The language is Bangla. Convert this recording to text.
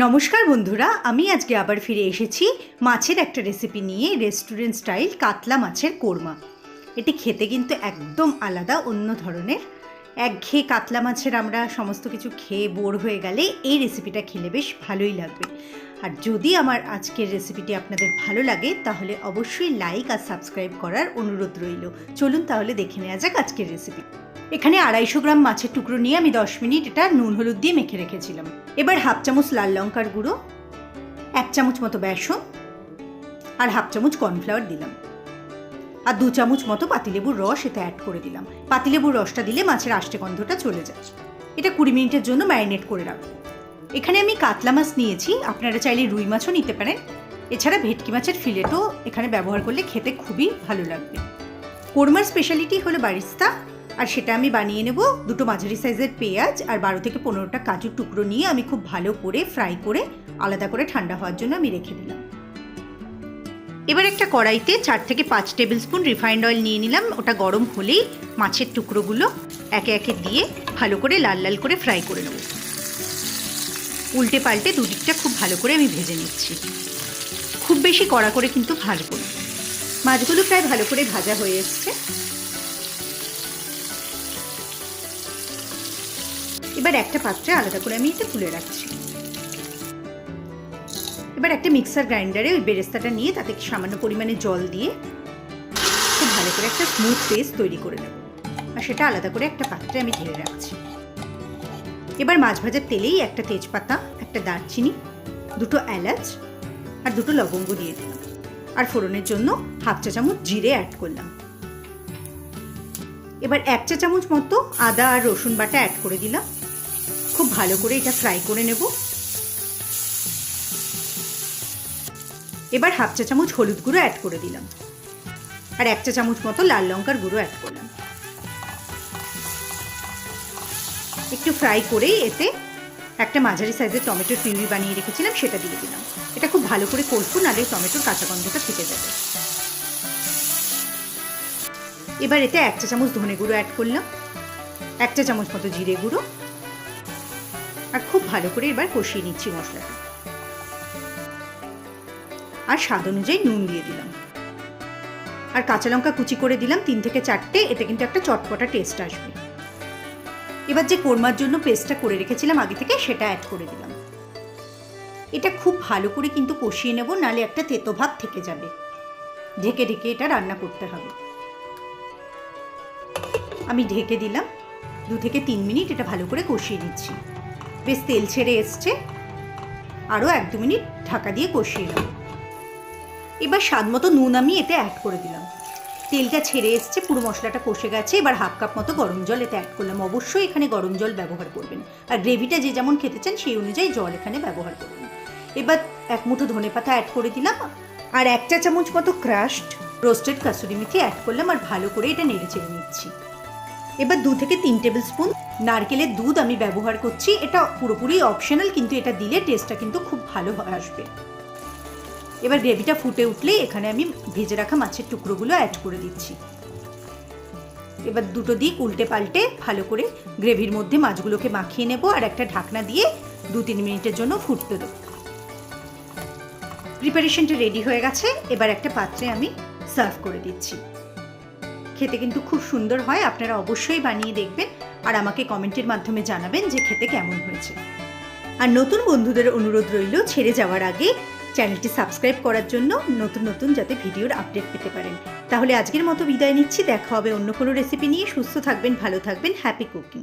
নমস্কার বন্ধুরা, আমি আজকে আবার ফিরে এসেছি মাছের একটা রেসিপি নিয়ে। রেস্টুরেন্ট স্টাইল কাতলা মাছের কোরমা। এটি খেতে কিন্তু একদম আলাদা, অন্য ধরনের। একঘেয়ে কাতলা মাছের আমরা সমস্ত কিছু খেয়ে বোর হয়ে গেলে এই রেসিপিটা খেলে বেশ ভালোই লাগবে। আর যদি আমার আজকের রেসিপিটি আপনাদের ভালো লাগে তাহলে অবশ্যই লাইক আর সাবস্ক্রাইব করার অনুরোধ রইল। চলুন তাহলে দেখে নেওয়া যাক আজকের রেসিপি। এখানে 250 গ্রাম মাছের টুকরো নিয়ে আমি 10 মিনিট এটা নুন হলুদ দিয়ে মেখে রেখেছিলাম। এবার হাফ চামচ লাল লঙ্কার গুঁড়ো, 1 চামচ মতো বেসন আর হাফ চামচ কর্নফ্লাওয়ার দিলাম, আর 2 চামচ মতো পাতিলেবুর রস এতে অ্যাড করে দিলাম। পাতিলেবুর রসটা দিলে মাছের আষ্টে গন্ধটা চলে যায়। এটা 20 মিনিটের জন্য ম্যারিনেট করে রাখবো। এখানে আমি কাতলা মাছ নিয়েছি, আপনারা চাইলে রুই মাছও নিতে পারেন। এছাড়া ভেটকি মাছের ফিলেটও এখানে ব্যবহার করলে খেতে খুবই ভালো লাগবে। কোরমার স্পেশালিটি হলো বারিস্তা, আর সেটা আমি বানিয়ে নেব। 2টো মাঝারি সাইজের পেঁয়াজ আর 12 থেকে 15টা কাজুর টুকরো নিয়ে আমি খুব ভালো করে ফ্রাই করে আলাদা করে ঠান্ডা হওয়ার জন্য আমি রেখে দিলাম। এবার একটা কড়াইতে 4 থেকে 5 টেবিল স্পুন রিফাইন্ড অয়েল নিয়ে নিলাম। ওটা গরম হলেই মাছের টুকরোগুলো একে একে দিয়ে ভালো করে লাল লাল করে ফ্রাই করে নেব। উল্টে পাল্টে দুদিকটা খুব ভালো করে আমি ভেজে নিচ্ছি। খুব বেশি কড়া করে কিন্তু ভাজবো না। মাছগুলো প্রায় ভালো করে ভাজা হয়ে এসছে। এবার একটা পাত্রে আলাদা করে আমি এটা তুলে রাখছি। এবার একটা মিক্সার গ্রাইন্ডারে ওই বেরেস্তাটা নিয়ে তাতে সামান্য পরিমাণে জল দিয়ে খুব ভালো করে একটা স্মুথ পেস্ট তৈরি করে নেব, আর সেটা আলাদা করে একটা পাত্রে আমি ঢেলে রাখছি। এবার মাছ ভাজার তেলেই একটা তেজপাতা, একটা দারচিনি, 2টো এলাচ আর 2টো লবঙ্গ দিয়ে দিলাম, আর ফোড়নের জন্য হাফ চা চামচ জিরে অ্যাড করলাম। এবার 1 চা চামচ মতো আদা আর রসুন বাটা অ্যাড করে দিলাম। খুব ভালো করে এটা ফ্রাই করে নেব। এবার হাফ চা চামচ হলুদ গুঁড়ো অ্যাড করে দিলাম, আর 1 চা চামচ মতো লাল লঙ্কার গুঁড়ো অ্যাড করলাম। একটু ফ্রাই করেই এতে একটা মাঝারি সাইজের টমেটোর পিউরি বানিয়ে রেখেছিলাম, সেটা দিয়ে দিলাম। এটা খুব ভালো করে কষবো, নাহলে টমেটোর কাঁচা গন্ধটা থেকে যাবে। এবার এতে 1 চা চামচ ধনে গুঁড়ো অ্যাড করলাম, 1 চা চামচ মতো জিরে গুঁড়ো, আর খুব ভালো করে এবার কষিয়ে নিচ্ছি মশলাটা। আর স্বাদ অনুযায়ী নুন দিয়ে দিলাম, আর কাঁচা লঙ্কা কুচি করে দিলাম 3 থেকে 4টে। এতে কিন্তু একটা চটপটা টেস্ট আসবে। এবার যে কোরমার জন্য পেস্টটা করে রেখেছিলাম আগে থেকে, সেটা অ্যাড করে দিলাম। এটা খুব ভালো করে কিন্তু কষিয়ে নেব, নালে একটা তেতো ভাব থেকে যাবে। ঢেকে ঢেকে এটা রান্না করতে হবে। আমি ঢেকে দিলাম। 2 থেকে 3 মিনিট এটা ভালো করে কষিয়ে নিচ্ছি। বেশ তেল ছেড়ে এসছে, আরও 1-2 মিনিট ঢাকা দিয়ে কষিয়ে নেব। এবার স্বাদ মতো নুন আমি এতে অ্যাড করে দিলাম। তেলটা ছেড়ে এসছে, পুরো মশলাটা কষে গেছে। এবার হাফ কাপ মতো গরম জল এতে অ্যাড করলাম। অবশ্যই এখানে গরম জল ব্যবহার করবেন, আর গ্রেভিটা যে যেমন খেতে চান সেই অনুযায়ী জল এখানে ব্যবহার করবেন। এবার 1 মুঠো ধনেপাতা অ্যাড করে দিলাম, আর 1 চা চামচ মতো ক্রাশড রোস্টেড কাসুরি মেথি অ্যাড করলাম, আর ভালো করে এটা নেড়ে চেড়ে নিচ্ছি। এবার 2 থেকে 3 টেবিল স্পুন নারকেলের দুধ আমি ব্যবহার করছি। এটা পুরোপুরি অপশনাল, কিন্তু এটা দিলে টেস্টটা কিন্তু খুব ভালো আসবে। এবার গ্রেভিটা ফুটে উঠলে এখানে আমি ভেজে রাখা মাছের টুকরোগুলো অ্যাড করে দিচ্ছি। এবার 2টো দিক উল্টে পাল্টে ভালো করে গ্রেভির মধ্যে মাছগুলোকে মাখিয়ে নেব, আর একটা ঢাকনা দিয়ে 2-3 মিনিটের জন্য ফুটতে দেব। প্রিপারেশনটা রেডি হয়ে গেছে। এবার একটা পাত্রে আমি সার্ভ করে দিচ্ছি। খেতে কিন্তু খুব সুন্দর হয়। আপনারা অবশ্যই বানিয়ে দেখবেন, আর আমাকে কমেন্টের মাধ্যমে জানাবেন যে খেতে কেমন হয়েছে। আর নতুন বন্ধুদের অনুরোধ রইল ছেড়ে যাওয়ার আগে চ্যানেলটি সাবস্ক্রাইব করার জন্য, নতুন নতুন যাতে ভিডিওর আপডেট পেতে পারেন। তাহলে আজকের মতো বিদায় নিচ্ছি। দেখা হবে অন্য কোনো রেসিপি নিয়ে। সুস্থ থাকবেন, ভালো থাকবেন। Happy cooking.